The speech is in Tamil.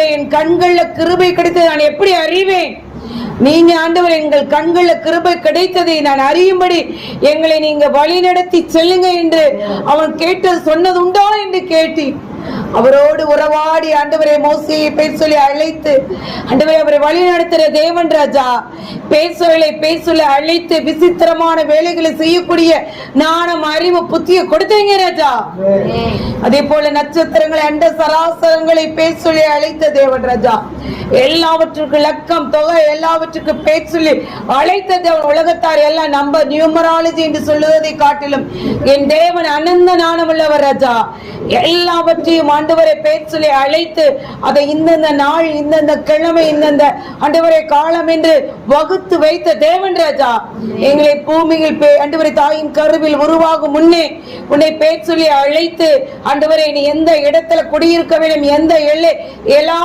என் கண்கள்ல கிருபை கிடைத்தது நான் எப்படி அறிவேன்? நீங்க ஆண்டவர் எங்கள் கண்கள்ல கிருபை கிடைத்ததை நான் அறியும்படி எங்களை நீங்க வழி நடத்தி செல்லுங்க என்று அவன் கேட்டது சொன்னது உண்டா என்று கேட்டி அவரோடு உறவாடி ஆண்டவரை மோசேயை பேச சொல்லி அழைத்து ஆண்டவரை அவரை வழி நடத்துற தேவன் ராஜா பேச சொல்லி அழைத்து விசித்திரமான வேலைகளை செய்யக்கூடிய ஞானம் அறிவு புத்திய கொடுத்தீங்க ராஜா. அதே போல நட்சத்திரங்களை அண்ட சராசரங்களை பேச சொல்லி அழைத்த தேவன் ராஜா எல்லாவற்றுக்கும் லக்கம் தொகை எல்லாவற்றுக்கும் பேச சொல்லி அழைத்த தேவன். உலகத்தார் எல்லாம் நம்ப நியூமராலஜி என்று சொல்லுவதை காட்டிலும் என் தேவன் அனந்த ஞானம் உள்ளவர் ராஜா. எல்லாவற்றையும் ஆண்டவரை பேச சொல்லி அழைத்து அதை இந்தந்த நாள் இந்தந்த கிழமை இந்தந்த ஆண்டவரை காலம் என்று வகுத்து வைத்த தேவன் ராஜா. எங்களை பூமியில் ஆண்டவரை தாயின் கருவில் உருவாகும் முன்னே உன்னை பேச சொல்லி அழைத்து ஆண்டவரை நீ எந்த இடத்துல குடியிருக்க வேண்டும் எந்த எல்லை எல்லா